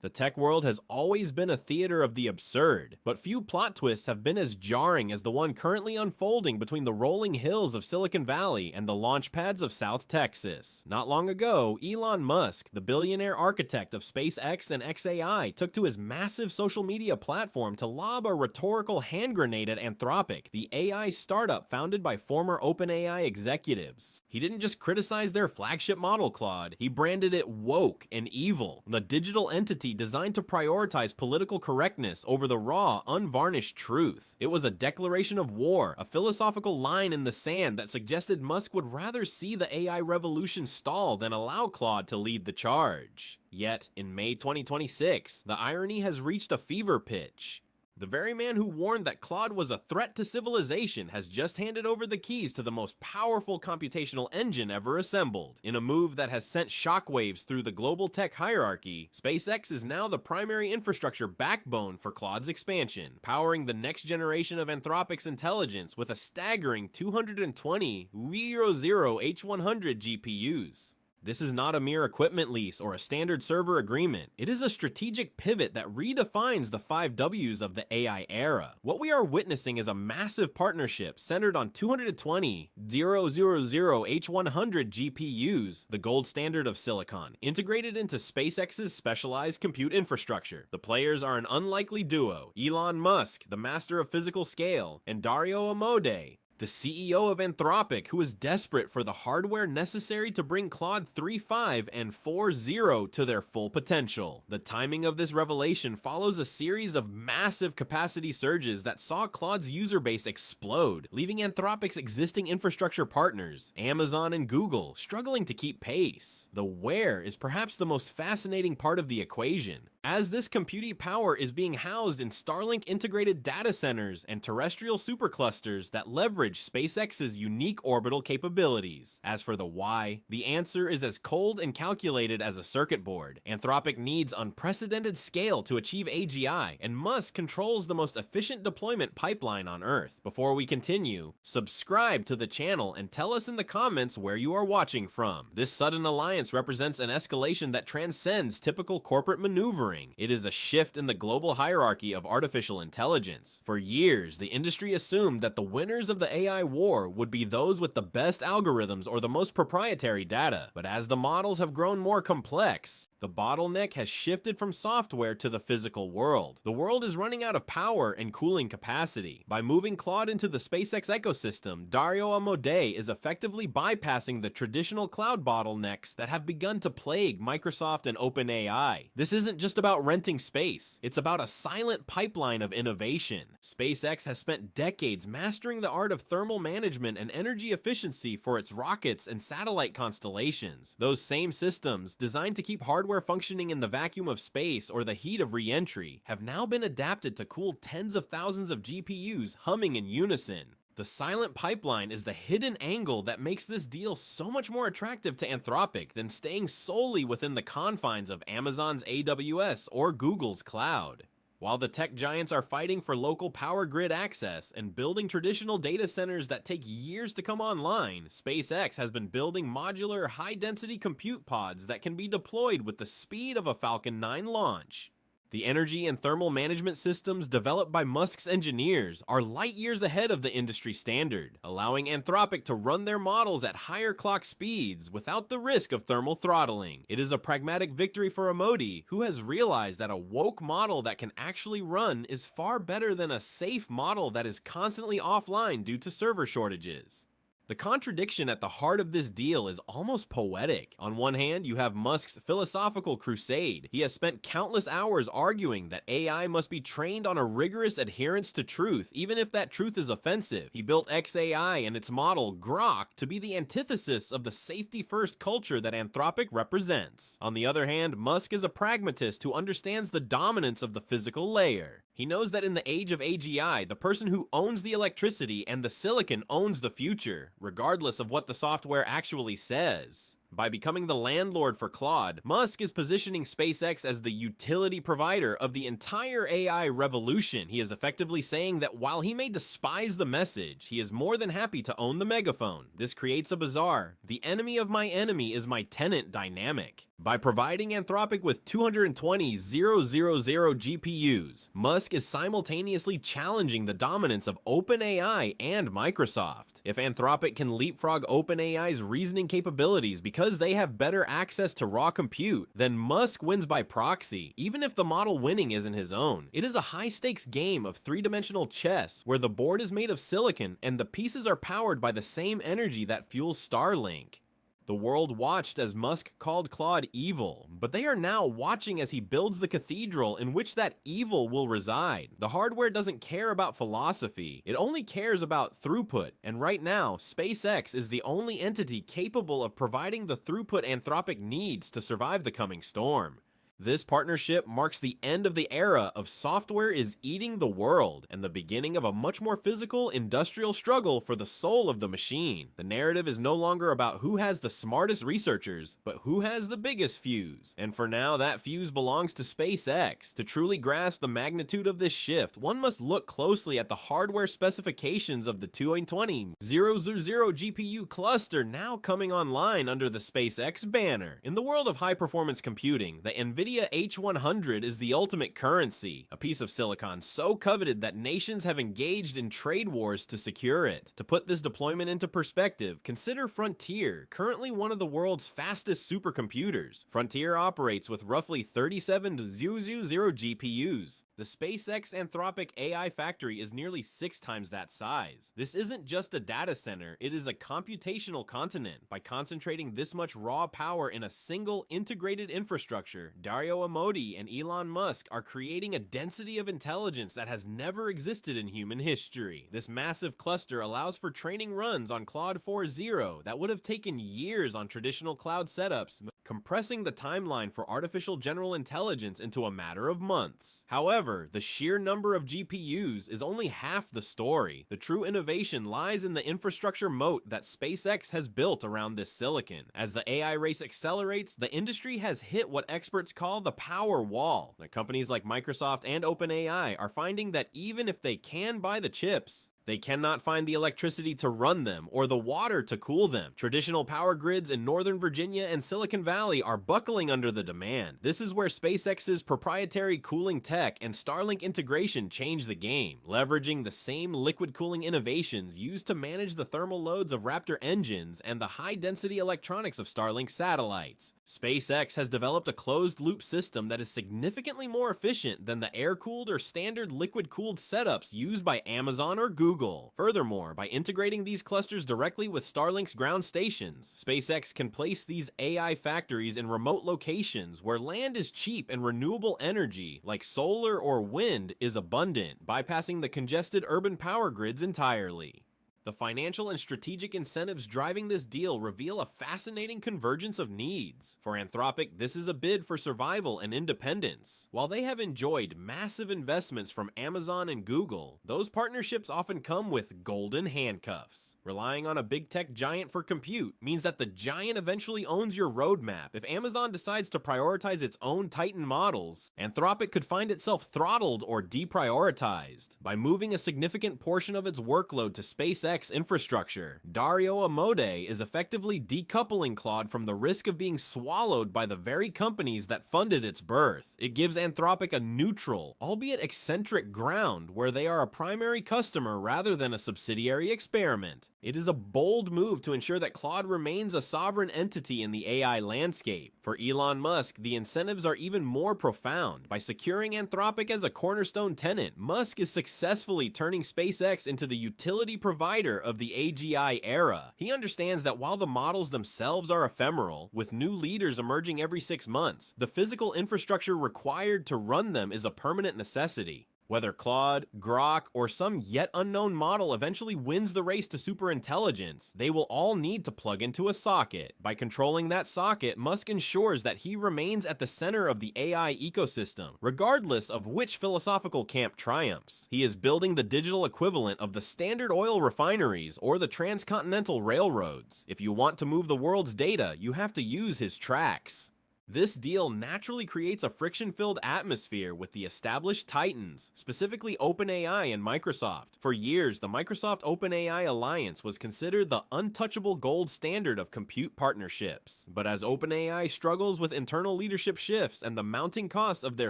The tech world has always been a theater of the absurd, but few plot twists have been as jarring as the one currently unfolding between the rolling hills of Silicon Valley and the launch pads of South Texas. Not long ago, Elon Musk, the billionaire architect of SpaceX and XAI, took to his massive social media platform to lob a rhetorical hand grenade at Anthropic, the AI startup founded by former OpenAI executives. He didn't just criticize their flagship model, Claude, he branded it woke and evil, the digital entity designed to prioritize political correctness over the raw, unvarnished truth. It was a declaration of war, a philosophical line in the sand that suggested Musk would rather see the AI revolution stall than allow Claude to lead the charge. Yet, in May 2026, the irony has reached a fever pitch. The very man who warned that Claude was a threat to civilization has just handed over the keys to the most powerful computational engine ever assembled. In a move that has sent shockwaves through the global tech hierarchy, SpaceX is now the primary infrastructure backbone for Claude's expansion, powering the next generation of Anthropic's intelligence with a staggering 220 H100 GPUs. This is not a mere equipment lease or a standard server agreement. It is a strategic pivot that redefines the 5 Ws of the AI era. What we are witnessing is a massive partnership centered on 220 H100 GPUs, the gold standard of silicon, integrated into SpaceX's specialized compute infrastructure. The players are an unlikely duo: Elon Musk, the master of physical scale, and Dario Amodei, the CEO of Anthropic, who is desperate for the hardware necessary to bring Claude 3.5 and 4.0 to their full potential. The timing of this revelation follows a series of massive capacity surges that saw Claude's user base explode, leaving Anthropic's existing infrastructure partners, Amazon and Google, struggling to keep pace. The where is perhaps the most fascinating part of the equation, as this computing power is being housed in Starlink integrated data centers and terrestrial superclusters that leverage SpaceX's unique orbital capabilities. As for the why, the answer is as cold and calculated as a circuit board. Anthropic needs unprecedented scale to achieve AGI, and Musk controls the most efficient deployment pipeline on Earth. Before we continue, subscribe to the channel and tell us in the comments where you are watching from. This sudden alliance represents an escalation that transcends typical corporate maneuvering. It is a shift in the global hierarchy of artificial intelligence. For years, the industry assumed that the winners of the AI war would be those with the best algorithms or the most proprietary data. But as the models have grown more complex, the bottleneck has shifted from software to the physical world. The world is running out of power and cooling capacity. By moving Claude into the SpaceX ecosystem, Dario Amodei is effectively bypassing the traditional cloud bottlenecks that have begun to plague Microsoft and OpenAI. This isn't just about renting space, it's about a silent pipeline of innovation. SpaceX has spent decades mastering the art of thermal management and energy efficiency for its rockets and satellite constellations. Those same systems, designed to keep hardware functioning in the vacuum of space or the heat of re-entry, have now been adapted to cool tens of thousands of GPUs humming in unison. The silent pipeline is the hidden angle that makes this deal so much more attractive to Anthropic than staying solely within the confines of Amazon's AWS or Google's cloud. While the tech giants are fighting for local power grid access and building traditional data centers that take years to come online, SpaceX has been building modular, high-density compute pods that can be deployed with the speed of a Falcon 9 launch. The energy and thermal management systems developed by Musk's engineers are light years ahead of the industry standard, allowing Anthropic to run their models at higher clock speeds without the risk of thermal throttling. It is a pragmatic victory for Amodei, who has realized that a woke model that can actually run is far better than a safe model that is constantly offline due to server shortages. The contradiction at the heart of this deal is almost poetic. On one hand, you have Musk's philosophical crusade. He has spent countless hours arguing that AI must be trained on a rigorous adherence to truth, even if that truth is offensive. He built XAI and its model, Grok, to be the antithesis of the safety-first culture that Anthropic represents. On the other hand, Musk is a pragmatist who understands the dominance of the physical layer. He knows that in the age of AGI, the person who owns the electricity and the silicon owns the future, regardless of what the software actually says. By becoming the landlord for Claude, Musk is positioning SpaceX as the utility provider of the entire AI revolution. He is effectively saying that while he may despise the message, he is more than happy to own the megaphone. This creates a bizarre, the enemy of my enemy is my tenant dynamic. By providing Anthropic with 220,000 GPUs, Musk is simultaneously challenging the dominance of OpenAI and Microsoft. If Anthropic can leapfrog OpenAI's reasoning capabilities because they have better access to raw compute, then Musk wins by proxy, even if the model winning isn't his own. It is a high-stakes game of three-dimensional chess where the board is made of silicon and the pieces are powered by the same energy that fuels Starlink. The world watched as Musk called Claude evil, but they are now watching as he builds the cathedral in which that evil will reside. The hardware doesn't care about philosophy, it only cares about throughput, and right now, SpaceX is the only entity capable of providing the throughput Anthropic needs to survive the coming storm. This partnership marks the end of the era of software is eating the world and the beginning of a much more physical, industrial struggle for the soul of the machine. The narrative is no longer about who has the smartest researchers, but who has the biggest fuse. And for now, that fuse belongs to SpaceX. To truly grasp the magnitude of this shift, one must look closely at the hardware specifications of the 220,000 GPU cluster now coming online under the SpaceX banner. In the world of high-performance computing, the Nvidia H100 is the ultimate currency, a piece of silicon so coveted that nations have engaged in trade wars to secure it. To put this deployment into perspective, consider Frontier, currently one of the world's fastest supercomputers. Frontier operates with roughly 37,000 GPUs. The SpaceX Anthropic AI factory is nearly 6 times that size. This isn't just a data center, it is a computational continent. By concentrating this much raw power in a single integrated infrastructure, Dario Amodei and Elon Musk are creating a density of intelligence that has never existed in human history. This massive cluster allows for training runs on Claude 4.0 that would have taken years on traditional cloud setups, compressing the timeline for artificial general intelligence into a matter of months. However, the sheer number of GPUs is only half the story. The true innovation lies in the infrastructure moat that SpaceX has built around this silicon. As the AI race accelerates, the industry has hit what experts call the power wall. Now, companies like Microsoft and OpenAI are finding that even if they can buy the chips, they cannot find the electricity to run them or the water to cool them. Traditional power grids in Northern Virginia and Silicon Valley are buckling under the demand. This is where SpaceX's proprietary cooling tech and Starlink integration change the game, leveraging the same liquid cooling innovations used to manage the thermal loads of Raptor engines and the high-density electronics of Starlink satellites. SpaceX has developed a closed-loop system that is significantly more efficient than the air-cooled or standard liquid-cooled setups used by Amazon or Google. Furthermore, by integrating these clusters directly with Starlink's ground stations, SpaceX can place these AI factories in remote locations where land is cheap and renewable energy, like solar or wind, is abundant, bypassing the congested urban power grids entirely. The financial and strategic incentives driving this deal reveal a fascinating convergence of needs. For Anthropic, this is a bid for survival and independence. While they have enjoyed massive investments from Amazon and Google, those partnerships often come with golden handcuffs. Relying on a big tech giant for compute means that the giant eventually owns your roadmap. If Amazon decides to prioritize its own Titan models, Anthropic could find itself throttled or deprioritized. By moving a significant portion of its workload to SpaceX infrastructure, Dario Amodei is effectively decoupling Claude from the risk of being swallowed by the very companies that funded its birth. It gives Anthropic a neutral, albeit eccentric ground where they are a primary customer rather than a subsidiary experiment. It is a bold move to ensure that Claude remains a sovereign entity in the AI landscape. For Elon Musk, the incentives are even more profound. By securing Anthropic as a cornerstone tenant, Musk is successfully turning SpaceX into the utility provider of the AGI era. He understands that while the models themselves are ephemeral, with new leaders emerging every 6 months, the physical infrastructure required to run them is a permanent necessity. Whether Claude, Grok, or some yet unknown model eventually wins the race to superintelligence, they will all need to plug into a socket. By controlling that socket, Musk ensures that he remains at the center of the AI ecosystem, regardless of which philosophical camp triumphs. He is building the digital equivalent of the standard oil refineries or the transcontinental railroads. If you want to move the world's data, you have to use his tracks. This deal naturally creates a friction-filled atmosphere with the established titans, specifically OpenAI and Microsoft. For years, the Microsoft-OpenAI alliance was considered the untouchable gold standard of compute partnerships. But as OpenAI struggles with internal leadership shifts and the mounting costs of their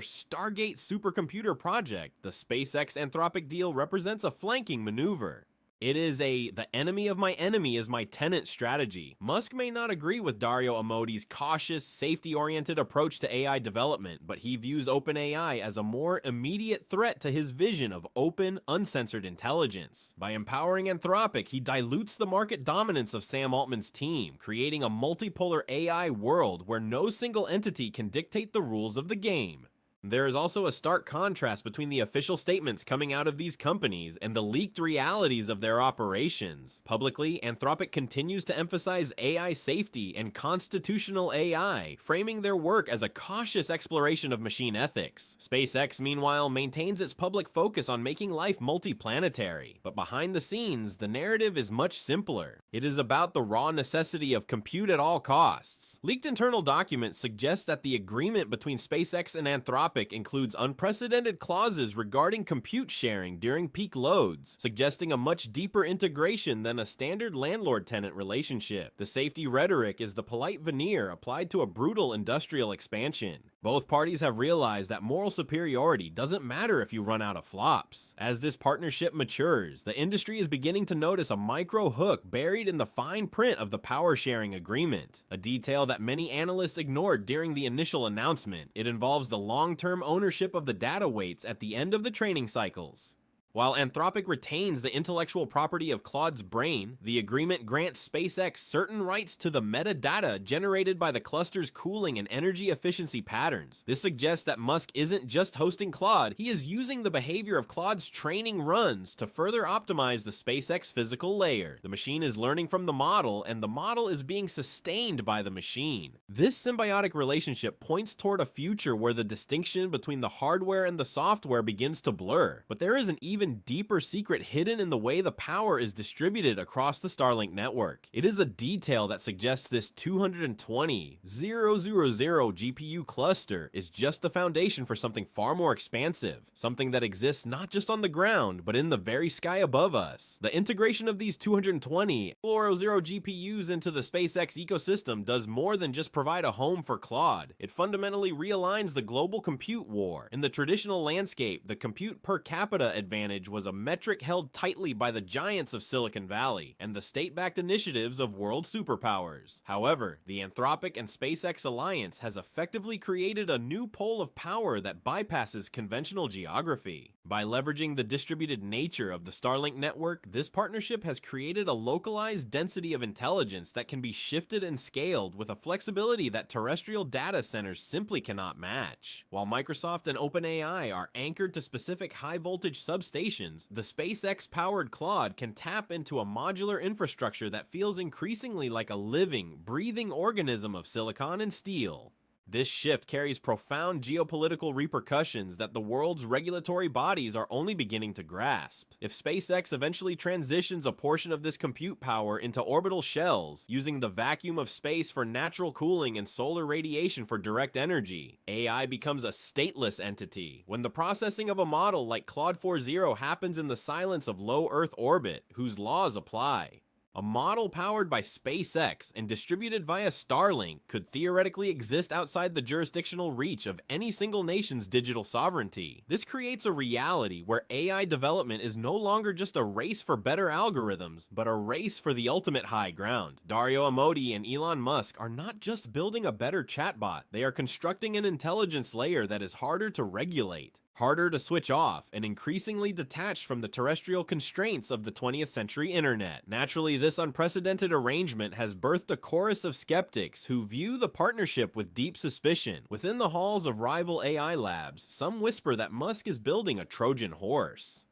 Stargate supercomputer project, the SpaceX Anthropic deal represents a flanking maneuver. It is the enemy of my enemy is my tenant strategy. Musk may not agree with Dario Amodei's cautious, safety-oriented approach to AI development, but he views OpenAI as a more immediate threat to his vision of open, uncensored intelligence. By empowering Anthropic, he dilutes the market dominance of Sam Altman's team, creating a multipolar AI world where no single entity can dictate the rules of the game. There is also a stark contrast between the official statements coming out of these companies and the leaked realities of their operations. Publicly, Anthropic continues to emphasize AI safety and constitutional AI, framing their work as a cautious exploration of machine ethics. SpaceX, meanwhile, maintains its public focus on making life multiplanetary. But behind the scenes, the narrative is much simpler. It is about the raw necessity of compute at all costs. Leaked internal documents suggest that the agreement between SpaceX and Anthropic includes unprecedented clauses regarding compute sharing during peak loads, suggesting a much deeper integration than a standard landlord-tenant relationship. The safety rhetoric is the polite veneer applied to a brutal industrial expansion. Both parties have realized that moral superiority doesn't matter if you run out of flops. As this partnership matures, the industry is beginning to notice a micro hook buried in the fine print of the power-sharing agreement, a detail that many analysts ignored during the initial announcement. It involves the long-term ownership of the data weights at the end of the training cycles. While Anthropic retains the intellectual property of Claude's brain, the agreement grants SpaceX certain rights to the metadata generated by the cluster's cooling and energy efficiency patterns. This suggests that Musk isn't just hosting Claude, he is using the behavior of Claude's training runs to further optimize the SpaceX physical layer. The machine is learning from the model, and the model is being sustained by the machine. This symbiotic relationship points toward a future where the distinction between the hardware and the software begins to blur. But there is an even deeper secret hidden in the way the power is distributed across the Starlink network. It is a detail that suggests this 220,000 GPU cluster is just the foundation for something far more expansive, something that exists not just on the ground, but in the very sky above us. The integration of these 220,000 GPUs into the SpaceX ecosystem does more than just provide a home for Claude. It fundamentally realigns the global compute war. In the traditional landscape, the compute per capita advantage was a metric held tightly by the giants of Silicon Valley and the state-backed initiatives of world superpowers. However, the Anthropic and SpaceX alliance has effectively created a new pole of power that bypasses conventional geography. By leveraging the distributed nature of the Starlink network, this partnership has created a localized density of intelligence that can be shifted and scaled with a flexibility that terrestrial data centers simply cannot match. While Microsoft and OpenAI are anchored to specific high-voltage substations, the SpaceX-powered Claude can tap into a modular infrastructure that feels increasingly like a living, breathing organism of silicon and steel. This shift carries profound geopolitical repercussions that the world's regulatory bodies are only beginning to grasp. If SpaceX eventually transitions a portion of this compute power into orbital shells, using the vacuum of space for natural cooling and solar radiation for direct energy, AI becomes a stateless entity. When the processing of a model like Claude 4.0 happens in the silence of low Earth orbit, whose laws apply, a model powered by SpaceX and distributed via Starlink could theoretically exist outside the jurisdictional reach of any single nation's digital sovereignty. This creates a reality where AI development is no longer just a race for better algorithms, but a race for the ultimate high ground. Dario Amodei and Elon Musk are not just building a better chatbot, they are constructing an intelligence layer that is harder to regulate, harder to switch off, and increasingly detached from the terrestrial constraints of the 20th century internet. Naturally, this unprecedented arrangement has birthed a chorus of skeptics who view the partnership with deep suspicion. Within the halls of rival AI labs, some whisper that Musk is building a Trojan horse.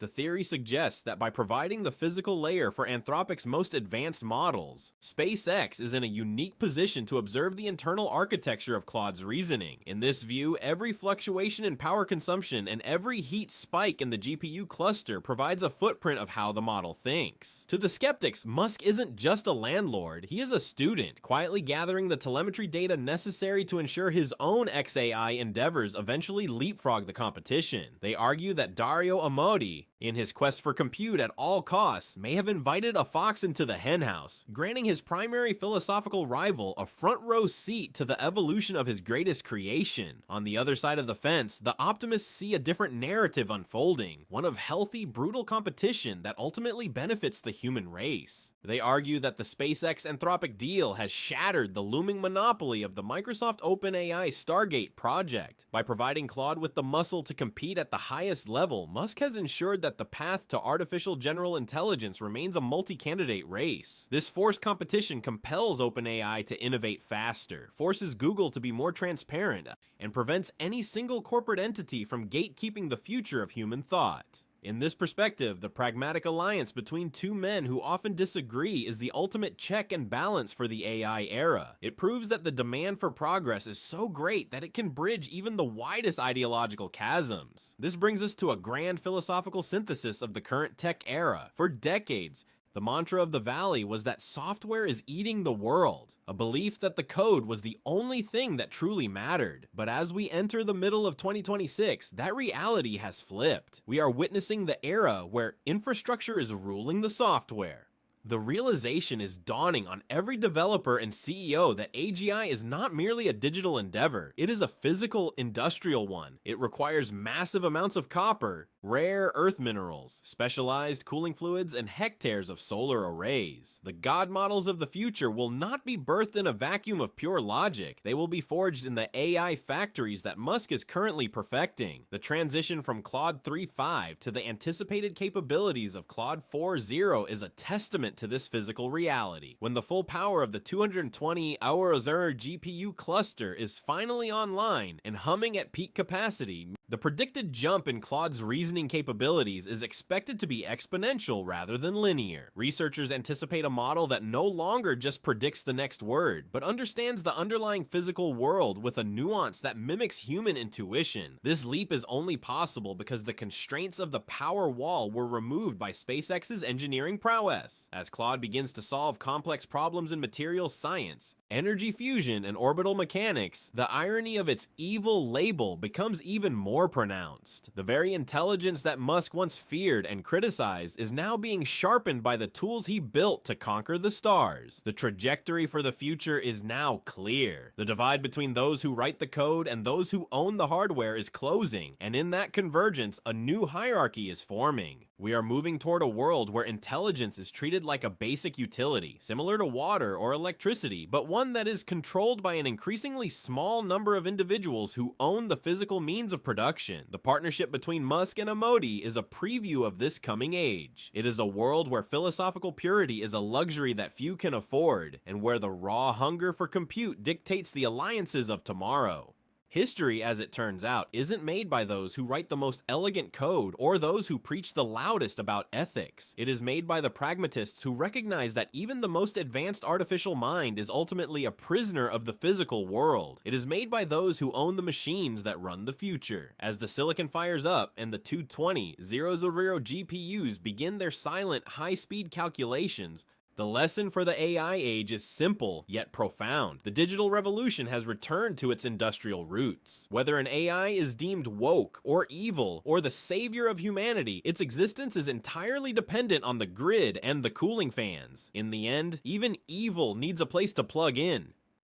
The theory suggests that by providing the physical layer for Anthropic's most advanced models, SpaceX is in a unique position to observe the internal architecture of Claude's reasoning. In this view, every fluctuation in power consumption and every heat spike in the GPU cluster provides a footprint of how the model thinks. To the skeptics, Musk isn't just a landlord, he is a student, quietly gathering the telemetry data necessary to ensure his own XAI endeavors eventually leapfrog the competition. They argue that Dario Amodei, in his quest for compute at all costs, may have invited a fox into the henhouse, granting his primary philosophical rival a front-row seat to the evolution of his greatest creation. On the other side of the fence, the optimists see a different narrative unfolding, one of healthy, brutal competition that ultimately benefits the human race. They argue that the SpaceX Anthropic deal has shattered the looming monopoly of the Microsoft OpenAI Stargate project. By providing Claude with the muscle to compete at the highest level, Musk has ensured that the path to artificial general intelligence remains a multi-candidate race. This forced competition compels OpenAI to innovate faster, forces Google to be more transparent, and prevents any single corporate entity from gatekeeping the future of human thought. In this perspective, the pragmatic alliance between two men who often disagree is the ultimate check and balance for the AI era. It proves that the demand for progress is so great that it can bridge even the widest ideological chasms. This brings us to a grand philosophical synthesis of the current tech era. For decades, the mantra of the Valley was that software is eating the world, a belief that the code was the only thing that truly mattered. But as we enter the middle of 2026, that reality has flipped. We are witnessing the era where infrastructure is ruling the software. The realization is dawning on every developer and CEO that AGI is not merely a digital endeavor, it is a physical, industrial one. It requires massive amounts of copper, rare earth minerals, specialized cooling fluids, and hectares of solar arrays. The God models of the future will not be birthed in a vacuum of pure logic. They will be forged in the AI factories that Musk is currently perfecting. The transition from Claude 3.5 to the anticipated capabilities of Claude 4.0 is a testament to this physical reality. When the full power of the 220 Orbital GPU cluster is finally online and humming at peak capacity, the predicted jump in Claude's reasoning capabilities is expected to be exponential rather than linear. Researchers anticipate a model that no longer just predicts the next word, but understands the underlying physical world with a nuance that mimics human intuition. This leap is only possible because the constraints of the power wall were removed by SpaceX's engineering prowess. As Claude begins to solve complex problems in materials science, energy fusion, and orbital mechanics, the irony of its evil label becomes even more pronounced. The very intelligence that Musk once feared and criticized is now being sharpened by the tools he built to conquer the stars. The trajectory for the future is now clear. The divide between those who write the code and those who own the hardware is closing, and in that convergence, a new hierarchy is forming. We are moving toward a world where intelligence is treated like a basic utility, similar to water or electricity, but one that is controlled by an increasingly small number of individuals who own the physical means of production. The partnership between Musk and Amodei is a preview of this coming age. It is a world where philosophical purity is a luxury that few can afford, and where the raw hunger for compute dictates the alliances of tomorrow. History, as it turns out, isn't made by those who write the most elegant code or those who preach the loudest about ethics. It is made by the pragmatists who recognize that even the most advanced artificial mind is ultimately a prisoner of the physical world. It is made by those who own the machines that run the future. As the silicon fires up and the 220 GPUs begin their silent, high-speed calculations, the lesson for the AI age is simple, yet profound. The digital revolution has returned to its industrial roots. Whether an AI is deemed woke or evil or the savior of humanity, its existence is entirely dependent on the grid and the cooling fans. In the end, even evil needs a place to plug in.